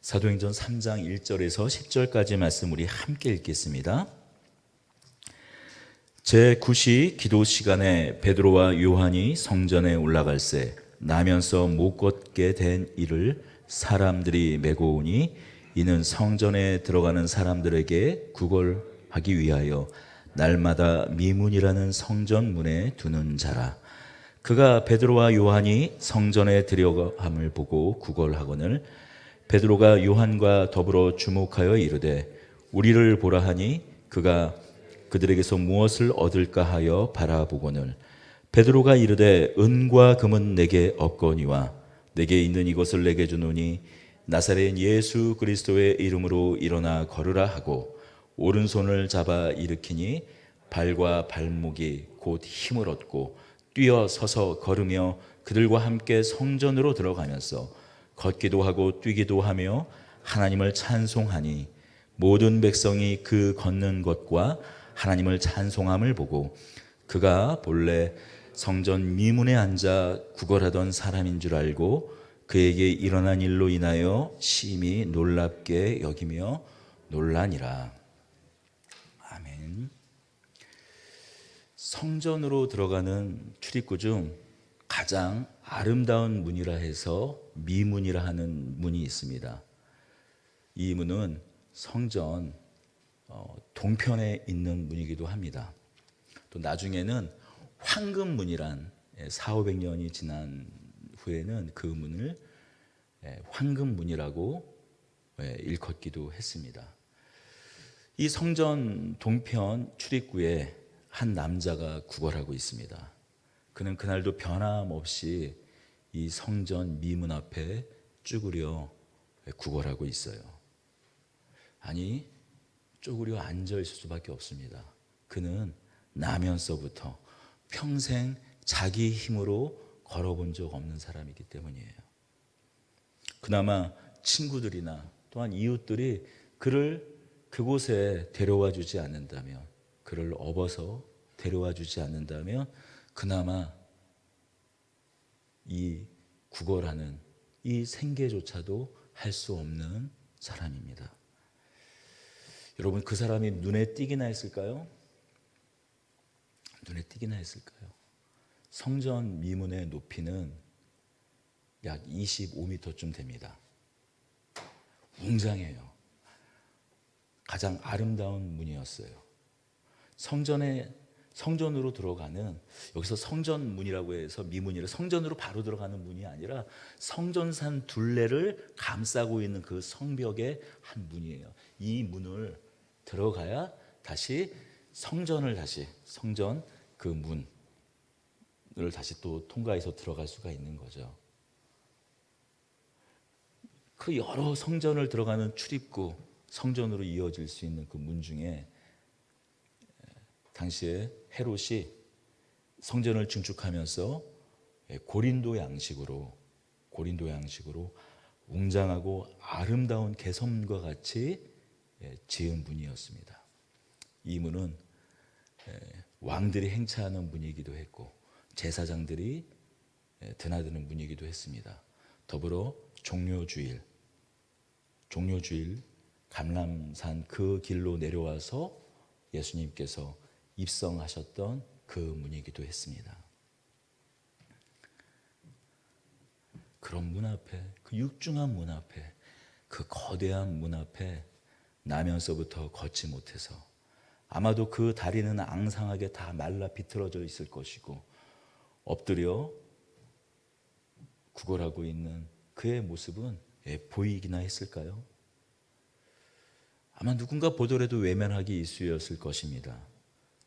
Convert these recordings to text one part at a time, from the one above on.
사도행전 3장 1절에서 10절까지 말씀 우리 함께 읽겠습니다. 제9시 기도 시간에 베드로와 요한이 성전에 올라갈새 나면서 못 걷게 된 이를 사람들이 메고 오니 이는 성전에 들어가는 사람들에게 구걸하기 위하여 날마다 미문이라는 성전 문에 두는 자라. 그가 베드로와 요한이 성전에 들어감을 보고 구걸하거늘 베드로가 요한과 더불어 주목하여 이르되 우리를 보라 하니 그가 그들에게서 무엇을 얻을까 하여 바라보거늘 베드로가 이르되 은과 금은 내게 없거니와 내게 있는 이것을 내게 주노니 나사렛 예수 그리스도의 이름으로 일어나 걸으라 하고 오른손을 잡아 일으키니 발과 발목이 곧 힘을 얻고 뛰어 서서 걸으며 그들과 함께 성전으로 들어가면서 걷기도 하고 뛰기도 하며 하나님을 찬송하니 모든 백성이 그 걷는 것과 하나님을 찬송함을 보고 그가 본래 성전 미문에 앉아 구걸하던 사람인 줄 알고 그에게 일어난 일로 인하여 심히 놀랍게 여기며 놀라니라. 아멘. 성전으로 들어가는 출입구 중 가장 아름다운 문이라 해서 미문이라 하는 문이 있습니다. 이 문은 성전 동편에 있는 문이기도 합니다. 또 나중에는 황금문이란 400~500년이 지난 후에는 그 문을 황금문이라고 일컫기도 했습니다. 이 성전 동편 출입구에 한 남자가 구걸하고 있습니다. 그는 그날도 변함없이 이 성전 미문 앞에 쭈그려 구걸하고 있어요. 아니, 쭈그려 앉아 있을 수밖에 없습니다. 그는 나면서부터 평생 자기 힘으로 걸어본 적 없는 사람이기 때문이에요. 그나마 친구들이나 또한 이웃들이 그를 그곳에 데려와 주지 않는다면, 그를 업어서 데려와 주지 않는다면 그나마 이 구걸하는 이 생계조차도 할 수 없는 사람입니다. 여러분, 그 사람이 눈에 띄기나 했을까요? 눈에 띄기나 했을까요? 성전 미문의 높이는 약 25m쯤 됩니다. 웅장해요. 가장 아름다운 문이었어요. 성전으로 들어가는, 여기서 성전문이라고 해서 미문이라 성전으로 바로 들어가는 문이 아니라 성전산 둘레를 감싸고 있는 그 성벽의 한 문이에요. 이 문을 들어가야 다시 성전 그 문을 다시 또 통과해서 들어갈 수가 있는 거죠. 그 여러 성전을 들어가는 출입구, 성전으로 이어질 수 있는 그 문 중에 당시에 헤롯이 성전을 증축하면서 고린도 양식으로 웅장하고 아름다운 개성과 같이 지은 문이었습니다. 이 문은 왕들이 행차하는 문이기도 했고 제사장들이 드나드는 문이기도 했습니다. 더불어 종료주일 감람산 그 길로 내려와서 예수님께서 입성하셨던 그 문이기도 했습니다. 그런 문 앞에, 그 육중한 문 앞에, 그 거대한 문 앞에 나면서부터 걷지 못해서 아마도 그 다리는 앙상하게 다 말라 비틀어져 있을 것이고 엎드려 구걸하고 있는 그의 모습은 보이기나 했을까요? 아마 누군가 보더라도 외면하기 일쑤였을 것입니다.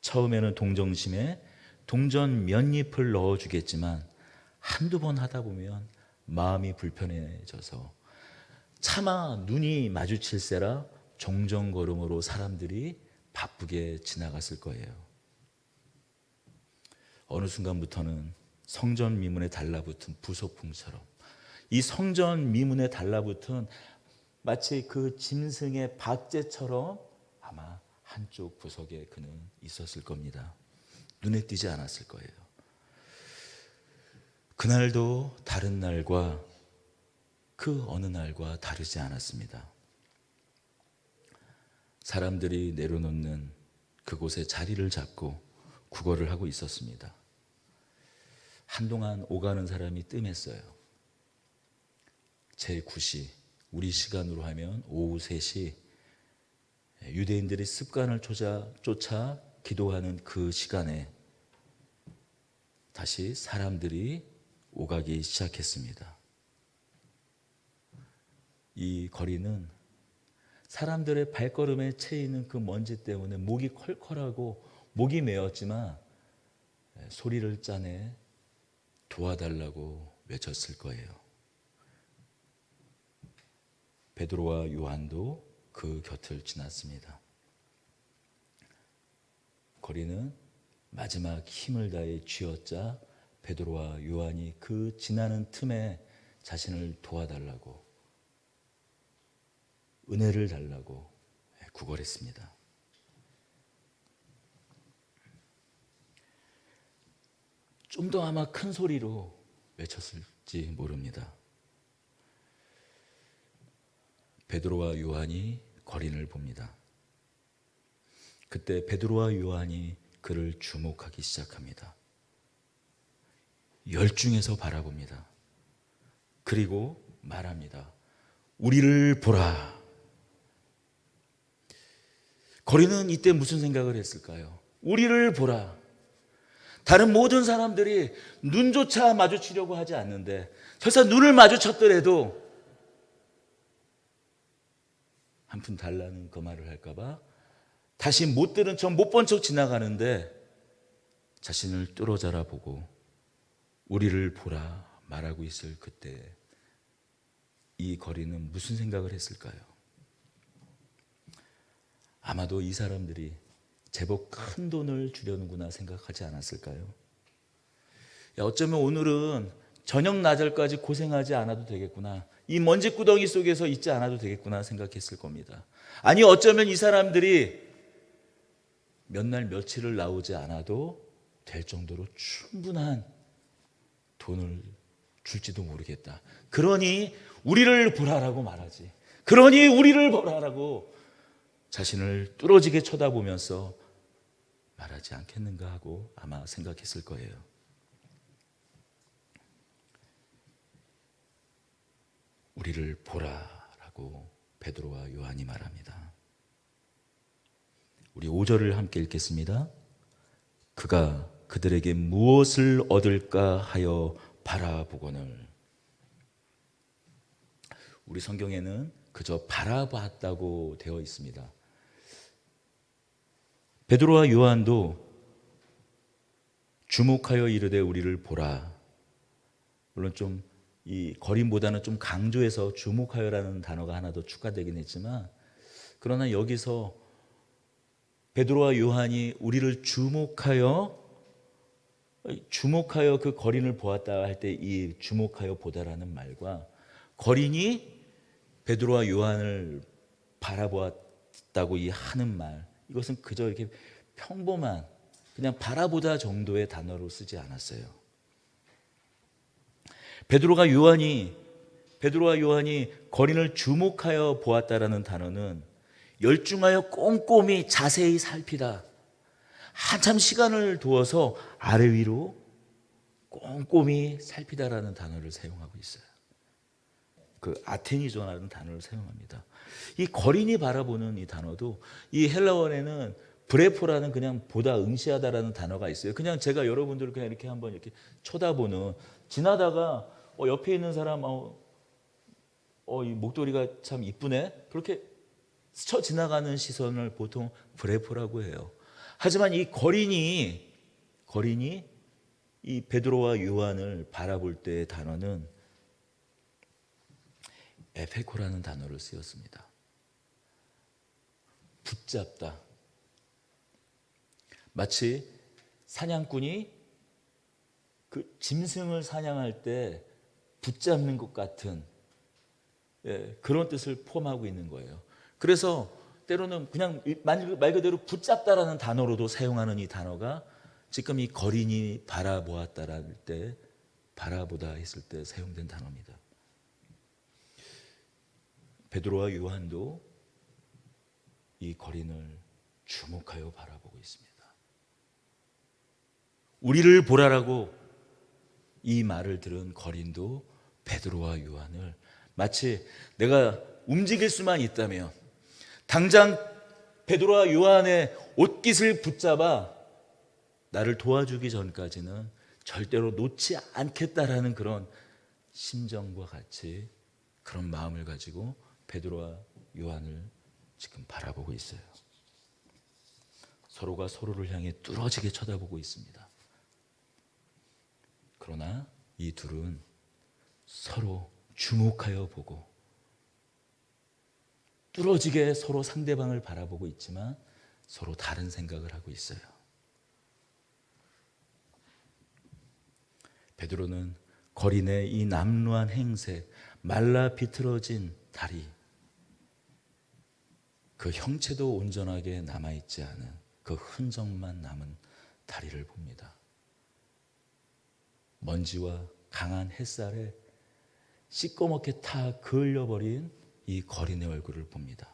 처음에는 동정심에 동전 몇 잎을 넣어주겠지만 한두 번 하다 보면 마음이 불편해져서 차마 눈이 마주칠세라 종정걸음으로 사람들이 바쁘게 지나갔을 거예요. 어느 순간부터는 성전 미문에 달라붙은 부소풍처럼 이 성전 미문에 달라붙은 마치 그 짐승의 박제처럼 아마 한쪽 구석에 그는 있었을 겁니다. 눈에 띄지 않았을 거예요. 그날도 다른 날과 그 어느 날과 다르지 않았습니다. 사람들이 내려놓는 그곳에 자리를 잡고 구걸을 하고 있었습니다. 한동안 오가는 사람이 뜸했어요. 제9시, 우리 시간으로 하면 오후 3시, 유대인들이 습관을 쫓아 기도하는 그 시간에 다시 사람들이 오가기 시작했습니다. 이 거리는 사람들의 발걸음에 채이는 그 먼지 때문에 목이 컬컬하고 목이 메었지만 소리를 짜내 도와달라고 외쳤을 거예요. 베드로와 요한도 그 곁을 지났습니다. 거리는 마지막 힘을 다해 쥐어짜 베드로와 요한이 그 지나는 틈에 자신을 도와달라고, 은혜를 달라고 구걸했습니다. 좀 더 아마 큰 소리로 외쳤을지 모릅니다. 베드로와 요한이 거린을 봅니다. 그때 베드로와 요한이 그를 주목하기 시작합니다. 열중해서 바라봅니다. 그리고 말합니다. 우리를 보라. 거린은 이때 무슨 생각을 했을까요? 우리를 보라. 다른 모든 사람들이 눈조차 마주치려고 하지 않는데 설사 눈을 마주쳤더라도 한 푼 달라는 그 말을 할까봐 다시 못 들은 척 못 본 척 지나가는데 자신을 뚫어져라 보고 우리를 보라 말하고 있을 그때 이 거리는 무슨 생각을 했을까요? 아마도 이 사람들이 제법 큰 돈을 주려는구나 생각하지 않았을까요? 어쩌면 오늘은 저녁 낮을까지 고생하지 않아도 되겠구나, 이 먼지구덩이 속에서 있지 않아도 되겠구나 생각했을 겁니다. 아니 어쩌면 이 사람들이 몇 날 며칠을 나오지 않아도 될 정도로 충분한 돈을 줄지도 모르겠다. 그러니 우리를 보라라고 말하지. 그러니 우리를 보라라고 자신을 뚫어지게 쳐다보면서 말하지 않겠는가 하고 아마 생각했을 거예요. 우리를 보라라고 베드로와 요한이 말합니다. 우리 5절을 함께 읽겠습니다. 그가 그들에게 무엇을 얻을까 하여 바라보거늘. 우리 성경에는 그저 바라봤다고 되어 있습니다. 베드로와 요한도 주목하여 이르되 우리를 보라. 물론 좀 이 거린보다는 좀 강조해서 주목하여라는 단어가 하나 더 추가되긴 했지만, 그러나 여기서 베드로와 요한이 우리를 주목하여 그 거린을 보았다 할 때 이 주목하여 보다라는 말과 거린이 베드로와 요한을 바라보았다고 이 하는 말, 이것은 그저 이렇게 평범한 그냥 바라보다 정도의 단어로 쓰지 않았어요. 베드로와 요한이 거린을 주목하여 보았다라는 단어는 열중하여 꼼꼼히 자세히 살피다, 한참 시간을 두어서 아래 위로 꼼꼼히 살피다라는 단어를 사용하고 있어요. 그 아테니조라는 단어를 사용합니다. 이 거린이 바라보는 이 단어도 이 헬라어에는 브레포라는 그냥 보다 응시하다라는 단어가 있어요. 그냥 제가 여러분들을 그냥 이렇게 한번 이렇게 쳐다보는, 지나다가 옆에 있는 사람 이 목도리가 참 이쁘네, 그렇게 스쳐 지나가는 시선을 보통 브레포라고 해요. 하지만 이 거린이 이 베드로와 요한을 바라볼 때의 단어는 에페코라는 단어를 쓰였습니다. 붙잡다. 마치 사냥꾼이 그 짐승을 사냥할 때 붙잡는 것 같은 그런 뜻을 포함하고 있는 거예요. 그래서 때로는 그냥 말 그대로 붙잡다라는 단어로도 사용하는 이 단어가 지금 이 거린이 바라보았다랄 때, 바라보다 했을 때 사용된 단어입니다. 베드로와 요한도 이 거린을 주목하여 바라보고 있습니다. 우리를 보라라고 이 말을 들은 거린도 베드로와 요한을 마치 내가 움직일 수만 있다면 당장 베드로와 요한의 옷깃을 붙잡아 나를 도와주기 전까지는 절대로 놓지 않겠다라는 그런 심정과 같이 그런 마음을 가지고 베드로와 요한을 지금 바라보고 있어요. 서로가 서로를 향해 뚫어지게 쳐다보고 있습니다. 그러나 이 둘은 서로 주목하여 보고 뚫어지게 서로 상대방을 바라보고 있지만 서로 다른 생각을 하고 있어요. 베드로는 거린의 이 남루한 행세, 말라 비틀어진 다리, 그 형체도 온전하게 남아있지 않은 그 흔적만 남은 다리를 봅니다. 먼지와 강한 햇살에 시꺼멓게 타 그을려버린 이 거린의 얼굴을 봅니다.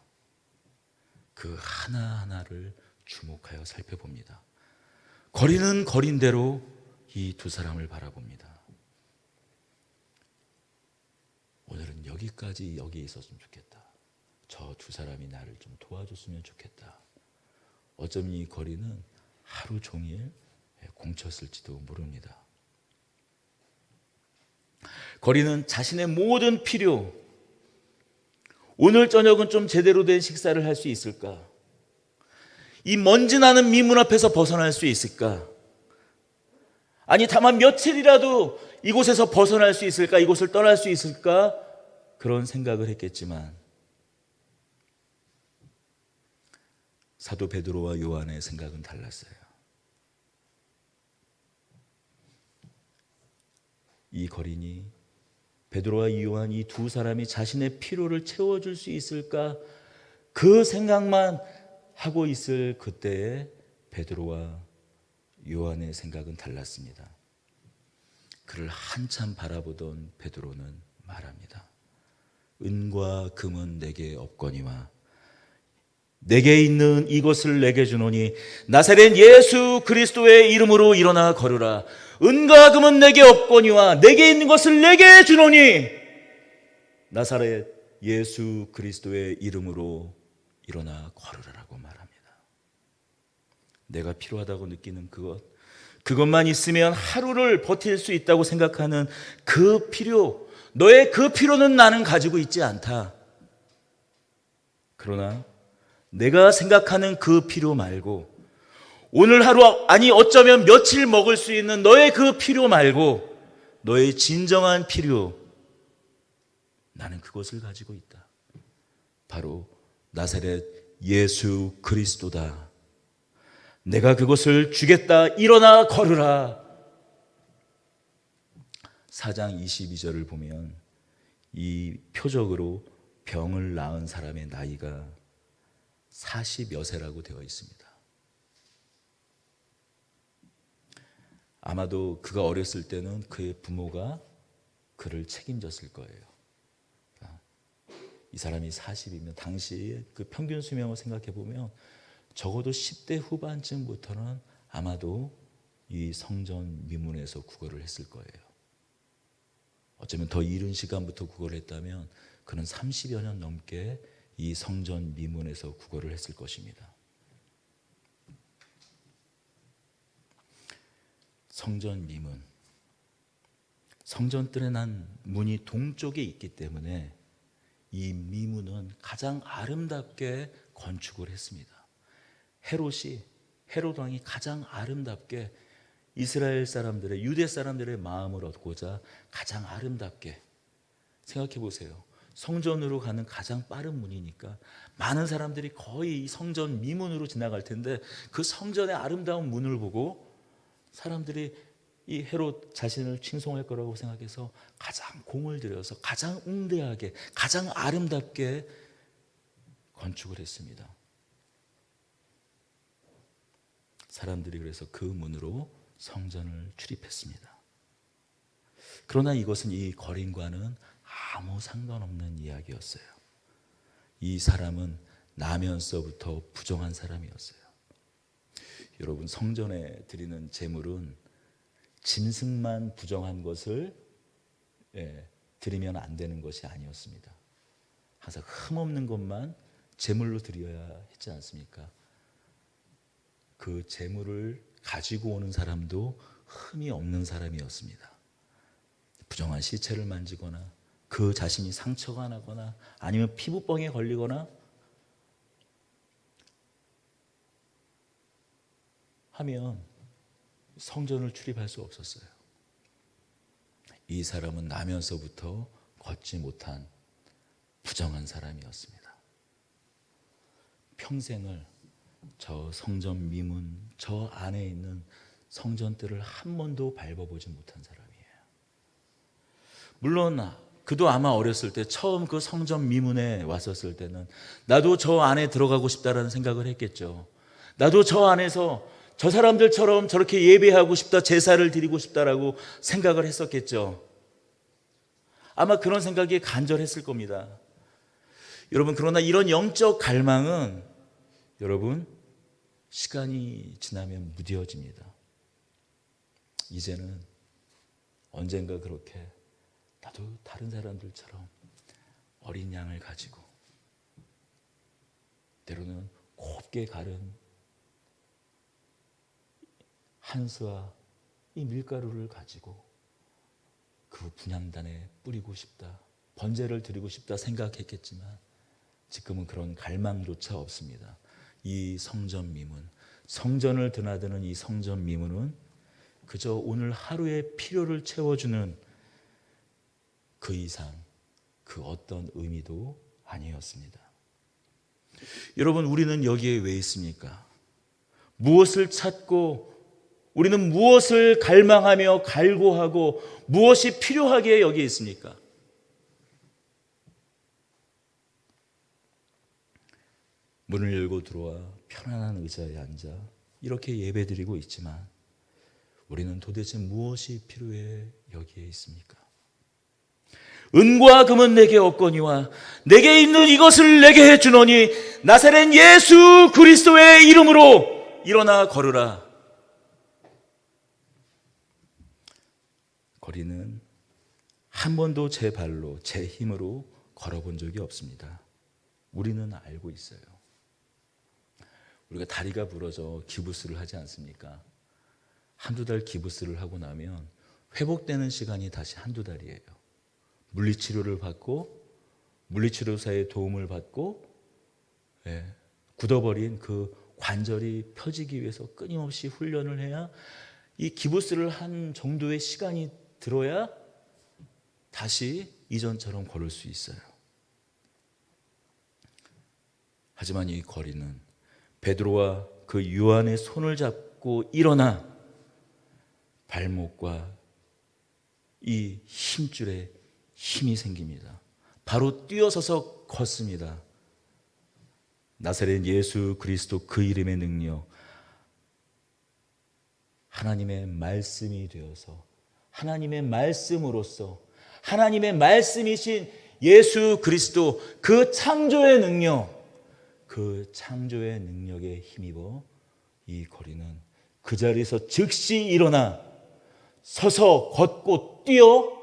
그 하나하나를 주목하여 살펴봅니다. 거린은 거린대로 이 두 사람을 바라봅니다. 오늘은 여기까지 여기에 있었으면 좋겠다. 저 두 사람이 나를 좀 도와줬으면 좋겠다. 어쩌면 이 거린은 하루 종일 공쳤을지도 모릅니다. 거린은 자신의 모든 필요, 오늘 저녁은 좀 제대로 된 식사를 할 수 있을까? 이 먼지 나는 미문 앞에서 벗어날 수 있을까? 아니 다만 며칠이라도 이곳에서 벗어날 수 있을까? 이곳을 떠날 수 있을까? 그런 생각을 했겠지만 사도 베드로와 요한의 생각은 달랐어요. 이 거린이 베드로와 요한 이 두 사람이 자신의 필요를 채워줄 수 있을까? 그 생각만 하고 있을 그때에 베드로와 요한의 생각은 달랐습니다. 그를 한참 바라보던 베드로는 말합니다. 은과 금은 내게 없거니와 내게 있는 이것을 내게 주노니 나사렛 예수 그리스도의 이름으로 일어나 걸으라. 은과 금은 내게 없거니와 내게 있는 것을 내게 주노니 나사렛 예수 그리스도의 이름으로 일어나 걸으라라고 말합니다. 내가 필요하다고 느끼는 그것만 있으면 하루를 버틸 수 있다고 생각하는 그 필요, 너의 그 필요는 나는 가지고 있지 않다. 그러나 내가 생각하는 그 필요 말고 오늘 하루, 아니 어쩌면 며칠 먹을 수 있는 너의 그 필요 말고 너의 진정한 필요, 나는 그것을 가지고 있다. 바로 나사렛 예수 그리스도다. 내가 그것을 주겠다. 일어나 걸으라. 4장 22절을 보면 이 표적으로 병을 낳은 사람의 나이가 40여 세라고 되어 있습니다. 아마도 그가 어렸을 때는 그의 부모가 그를 책임졌을 거예요. 이 사람이 40이면 당시의 그 평균 수명을 생각해 보면 적어도 10대 후반쯤부터는 아마도 이 성전 미문에서 구걸을 했을 거예요. 어쩌면 더 이른 시간부터 구걸을 했다면 그는 30여 년 넘게 이 성전 미문에서 구걸을 했을 것입니다. 성전 미문, 성전 뜰에 난 문이 동쪽에 있기 때문에 이 미문은 가장 아름답게 건축을 했습니다. 헤롯 왕이 가장 아름답게 이스라엘 사람들의, 유대 사람들의 마음을 얻고자 가장 아름답게, 생각해 보세요. 성전으로 가는 가장 빠른 문이니까 많은 사람들이 거의 이 성전 미문으로 지나갈 텐데 그 성전의 아름다운 문을 보고 사람들이 이 헤롯 자신을 칭송할 거라고 생각해서 가장 공을 들여서 가장 웅대하게, 가장 아름답게 건축을 했습니다. 사람들이 그래서 그 문으로 성전을 출입했습니다. 그러나 이것은 이 거린과는 아무 상관없는 이야기였어요. 이 사람은 나면서부터 부정한 사람이었어요. 여러분, 성전에 드리는 제물은 짐승만 부정한 것을 드리면 안 되는 것이 아니었습니다. 항상 흠없는 것만 제물로 드려야 했지 않습니까? 그 제물을 가지고 오는 사람도 흠이 없는 사람이었습니다. 부정한 시체를 만지거나 그 자신이 상처가 나거나 아니면 피부병에 걸리거나 하면 성전을 출입할 수 없었어요. 이 사람은 나면서부터 걷지 못한 부정한 사람이었습니다. 평생을 저 성전 미문, 저 안에 있는 성전들을 한 번도 밟아보지 못한 사람이에요. 물론 그도 아마 어렸을 때 처음 그 성전 미문에 왔었을 때는 나도 저 안에 들어가고 싶다라는 생각을 했겠죠. 나도 저 안에서 저 사람들처럼 저렇게 예배하고 싶다, 제사를 드리고 싶다라고 생각을 했었겠죠. 아마 그런 생각이 간절했을 겁니다. 여러분, 그러나 이런 영적 갈망은 여러분 시간이 지나면 무뎌집니다. 이제는 언젠가 그렇게 나도 다른 사람들처럼 어린 양을 가지고 때로는 곱게 가른 한스와 이 밀가루를 가지고 그 분향단에 뿌리고 싶다, 번제를 드리고 싶다 생각했겠지만 지금은 그런 갈망조차 없습니다. 이 성전 미문, 성전을 드나드는 이 성전 미문은 그저 오늘 하루의 필요를 채워주는 그 이상 그 어떤 의미도 아니었습니다. 여러분, 우리는 여기에 왜 있습니까? 무엇을 찾고 우리는 무엇을 갈망하며 갈구하고 무엇이 필요하기에 여기에 있습니까? 문을 열고 들어와 편안한 의자에 앉아 이렇게 예배드리고 있지만 우리는 도대체 무엇이 필요해 여기에 있습니까? 은과 금은 내게 없거니와 내게 있는 이것을 내게 해주노니 나사렛 예수 그리스도의 이름으로 일어나 걸으라. 거리는 한 번도 제 발로 제 힘으로 걸어본 적이 없습니다. 우리는 알고 있어요. 우리가 다리가 부러져 기부스를 하지 않습니까? 한두 달 기부스를 하고 나면 회복되는 시간이 다시 한두 달이에요. 물리치료를 받고 물리치료사의 도움을 받고 굳어버린 그 관절이 펴지기 위해서 끊임없이 훈련을 해야 이 기부스를 한 정도의 시간이 들어야 다시 이전처럼 걸을 수 있어요. 하지만 이 거리는 베드로와 그 요한의 손을 잡고 일어나 발목과 이 힘줄에 힘이 생깁니다. 바로 뛰어서서 걷습니다. 나사렛 예수 그리스도 그 이름의 능력, 하나님의 말씀이 되어서 하나님의 말씀으로서 하나님의 말씀이신 예수 그리스도 그 창조의 능력, 그 창조의 능력에 힘입어 이 거리는 그 자리에서 즉시 일어나 서서 걷고 뛰어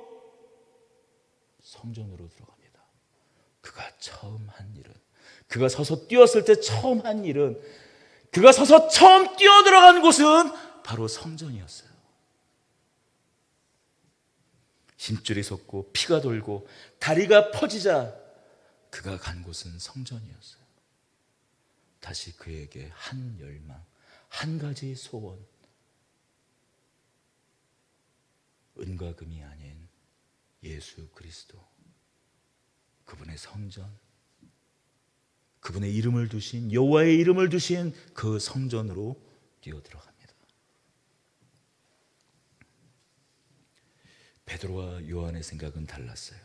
성전으로 들어갑니다. 그가 처음 한 일은, 그가 서서 뛰었을 때 처음 한 일은, 그가 서서 처음 뛰어 들어간 곳은 바로 성전이었어요. 힘줄이 섰고 피가 돌고 다리가 퍼지자 그가 간 곳은 성전이었어요. 다시 그에게 한 열망, 한 가지 소원, 은과 금이 아닌 예수 그리스도, 그분의 성전, 그분의 이름을 두신, 여호와의 이름을 두신 그 성전으로 뛰어들어갑니다. 베드로와 요한의 생각은 달랐어요.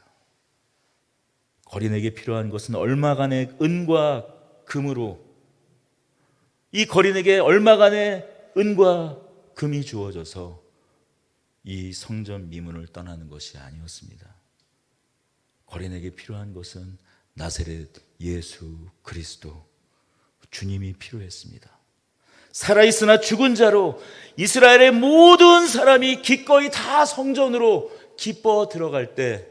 거린에게 필요한 것은 얼마간의 은과 금으로, 이 거린에게 얼마간의 은과 금이 주어져서 이 성전 미문을 떠나는 것이 아니었습니다. 거린에게 필요한 것은 나사렛 예수 그리스도 주님이 필요했습니다. 살아있으나 죽은 자로 이스라엘의 모든 사람이 기꺼이 다 성전으로 기뻐 들어갈 때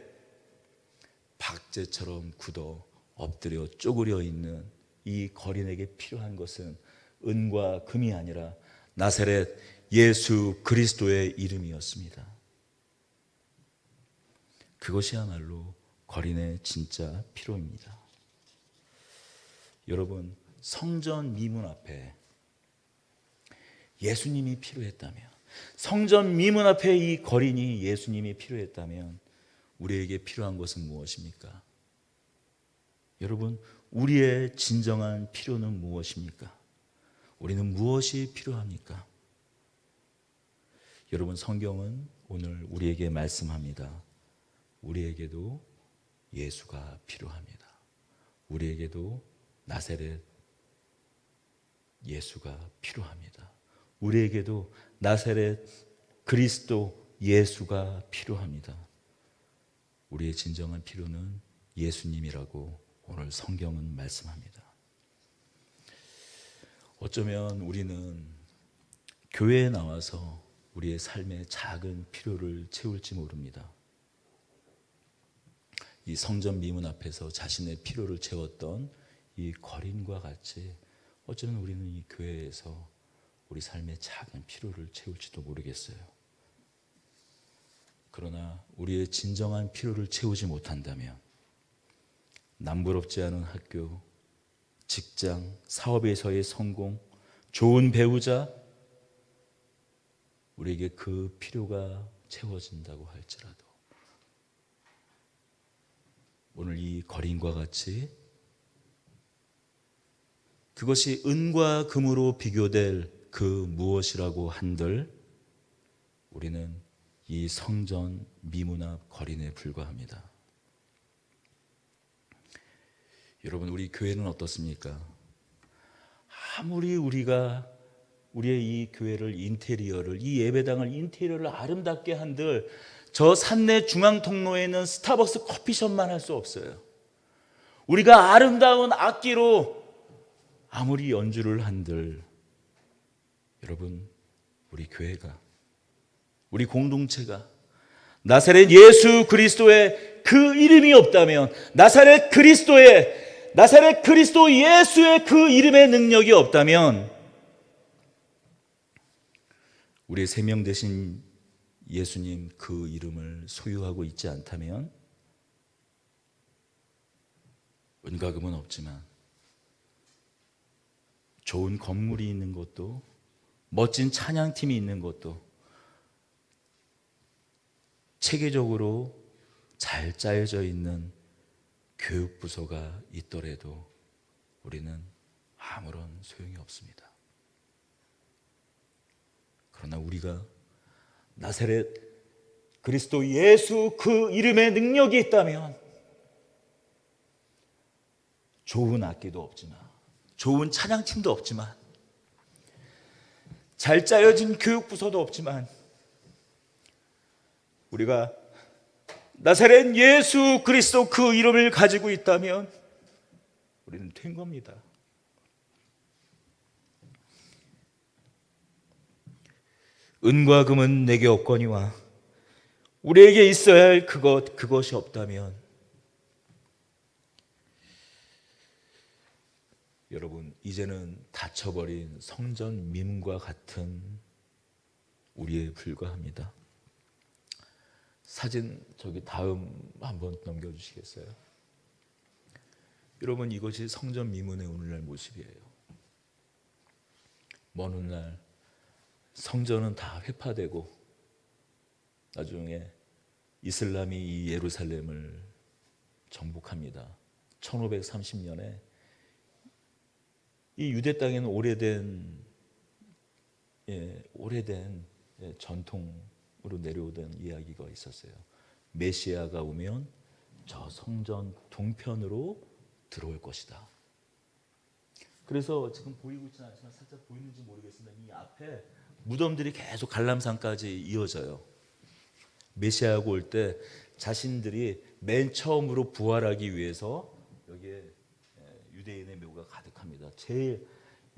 박제처럼 굳어 엎드려 쪼그려 있는 이 거린에게 필요한 것은 은과 금이 아니라 나사렛 예수 그리스도의 이름이었습니다. 그것이야말로 거린의 진짜 필요입니다. 여러분, 성전 미문 앞에 예수님이 필요했다면, 성전 미문 앞에 이 거린이 예수님이 필요했다면 우리에게 필요한 것은 무엇입니까? 여러분, 우리의 진정한 필요는 무엇입니까? 우리는 무엇이 필요합니까? 여러분, 성경은 오늘 우리에게 말씀합니다. 우리에게도 예수가 필요합니다. 우리에게도 나사렛 예수가 필요합니다. 우리에게도 나사렛 그리스도 예수가 필요합니다. 우리의 진정한 필요는 예수님이라고 오늘 성경은 말씀합니다. 어쩌면 우리는 교회에 나와서 우리의 삶의 작은 필요를 채울지 모릅니다. 이 성전 미문 앞에서 자신의 필요를 채웠던 이 거린과 같이 어쩌면 우리는 이 교회에서 우리 삶의 작은 필요를 채울지도 모르겠어요. 그러나 우리의 진정한 필요를 채우지 못한다면 남부럽지 않은 학교, 직장, 사업에서의 성공, 좋은 배우자, 우리에게 그 필요가 채워진다고 할지라도 오늘 이 거린과 같이 그것이 은과 금으로 비교될 그 무엇이라고 한들 우리는 이 성전 미문 앞 거린에 불과합니다. 여러분, 우리 교회는 어떻습니까? 아무리 우리가 우리의 이 교회를 인테리어를, 이 예배당을 인테리어를 아름답게 한들 저 산내 중앙 통로에 있는 스타벅스 커피숍만 할 수 없어요. 우리가 아름다운 악기로 아무리 연주를 한들 여러분, 우리 교회가, 우리 공동체가 나사렛 예수 그리스도의 그 이름이 없다면, 나사렛 그리스도 예수의 그 이름의 능력이 없다면 우리의 생명 되신 예수님 그 이름을 소유하고 있지 않다면 은과 금은 없지만 좋은 건물이 있는 것도, 멋진 찬양팀이 있는 것도, 체계적으로 잘 짜여져 있는 교육부서가 있더라도 우리는 아무런 소용이 없습니다. 그러나 우리가 나사렛 그리스도 예수 그 이름의 능력이 있다면 좋은 악기도 없지만, 좋은 찬양팀도 없지만, 잘 짜여진 교육부서도 없지만 우리가 나사렛 예수 그리스도 그 이름을 가지고 있다면 우리는 된 겁니다. 은과 금은 내게 없거니와 우리에게 있어야 할 그것이 없다면 여러분, 이제는 닫혀버린 성전 미문과 같은 우리에 불과합니다. 사진 저기 다음 한번 넘겨주시겠어요? 여러분, 이것이 성전 미문의 오늘날 모습이에요. 먼 훗날 성전은 다 회파되고 나중에 이슬람이 이 예루살렘을 정복합니다. 1530년에 이 유대 땅에는 오래된 전통으로 내려오던 이야기가 있었어요. 메시아가 오면 저 성전 동편으로 들어올 것이다. 그래서 지금 보이고 있지는 않지만 살짝 보이는지 모르겠습니다. 이 앞에 무덤들이 계속 갈람산까지 이어져요. 메시아가 올 때 자신들이 맨 처음으로 부활하기 위해서 여기에 유대인의 묘가 가득합니다.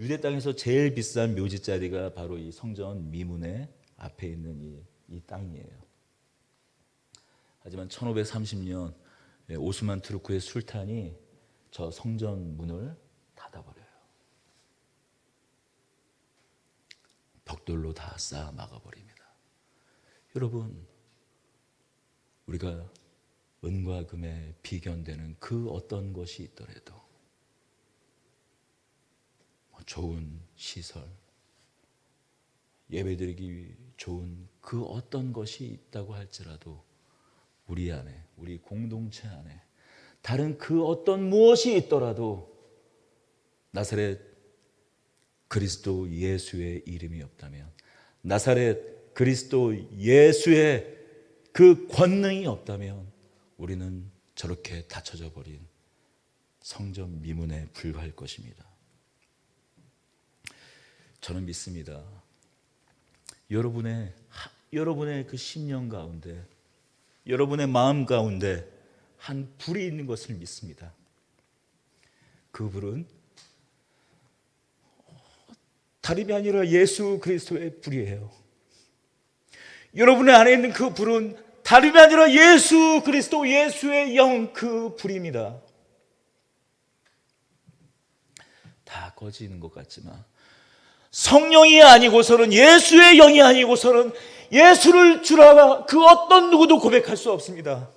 유대 땅에서 제일 비싼 묘지 자리가 바로 이 성전 미문의 앞에 있는 이 땅이에요. 하지만 1530년 오스만 투르크의 술탄이 저 성전 문을 닫아버려요. 벽돌로 다 쌓아 막아버립니다. 여러분, 우리가 은과 금에 비견되는 그 어떤 것이 있더라도, 좋은 시설, 예배드리기 좋은 그 어떤 것이 있다고 할지라도 우리 안에, 우리 공동체 안에 다른 그 어떤 무엇이 있더라도 나사렛 그리스도 예수의 이름이 없다면, 나사렛 그리스도 예수의 그 권능이 없다면 우리는 저렇게 닫혀져 버린 성전 미문에 불과할 것입니다. 저는 믿습니다. 여러분의 그 심령 가운데, 여러분의 마음 가운데 한 불이 있는 것을 믿습니다. 그 불은 다름이 아니라 예수 그리스도의 불이에요. 여러분의 안에 있는 그 불은 다름이 아니라 예수 그리스도, 예수의 영, 그 불입니다. 다 꺼지는 것 같지만 성령이 아니고서는, 예수의 영이 아니고서는 예수를 주라 그 어떤 누구도 고백할 수 없습니다.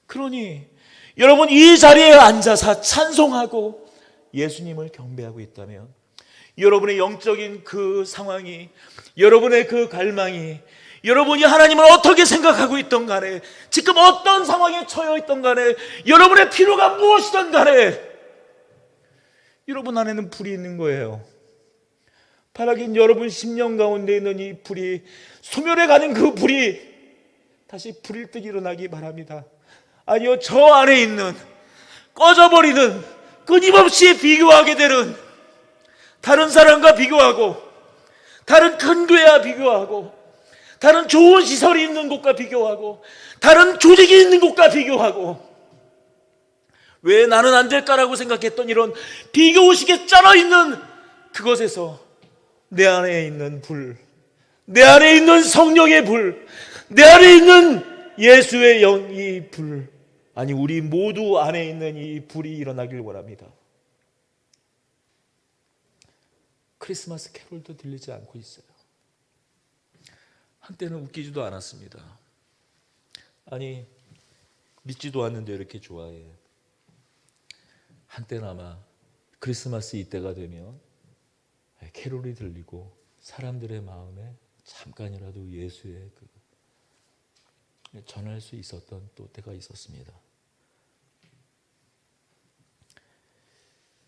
그러니 여러분, 이 자리에 앉아서 찬송하고 예수님을 경배하고 있다면, 여러분의 영적인 그 상황이, 여러분의 그 갈망이, 여러분이 하나님을 어떻게 생각하고 있던 간에, 지금 어떤 상황에 처해 있던 간에, 여러분의 필요가 무엇이든 간에 여러분 안에는 불이 있는 거예요. 바라긴 여러분 심령 가운데 있는 이 불이, 소멸해 가는 그 불이 다시 불일 듯 일어나기 바랍니다. 아니요, 저 안에 있는 꺼져버리는, 끊임없이 비교하게 되는, 다른 사람과 비교하고, 다른 큰 교회와 비교하고, 다른 좋은 시설이 있는 곳과 비교하고, 다른 조직이 있는 곳과 비교하고, 왜 나는 안 될까라고 생각했던 이런 비교의식에 쩔어있는 그것에서 내 안에 있는 불, 내 안에 있는 성령의 불, 내 안에 있는 예수의 영이 불, 아니 우리 모두 안에 있는 이 불이 일어나길 원합니다. 크리스마스 캐롤도 들리지 않고 있어요. 한때는 웃기지도 않았습니다. 아니 믿지도 않는데 이렇게 좋아해. 한때는 아마 크리스마스 이때가 되면 캐롤이 들리고 사람들의 마음에 잠깐이라도 예수의 전할 수 있었던 또 때가 있었습니다.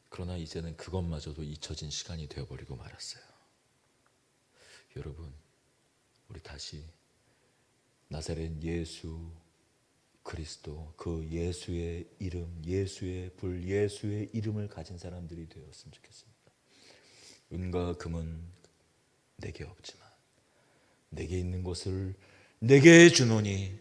그러나 이제는 그것마저도 잊혀진 시간이 되어버리고 말았어요. 여러분, 우리 다시 나사렛 예수 그리스도, 그 예수의 이름, 예수의 불, 예수의 이름을 가진 사람들이 되었으면 좋겠습니다. 은과 금은 내게 없지만 내게 있는 것을 내게 주노니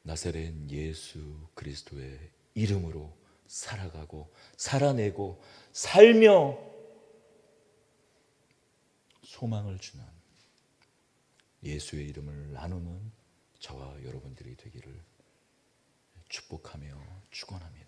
나사렛 예수 그리스도의 이름으로 살아가고 살아내고 살며 소망을 주는, 예수의 이름을 나누는 저와 여러분들이 되기를 축복하며 축원합니다.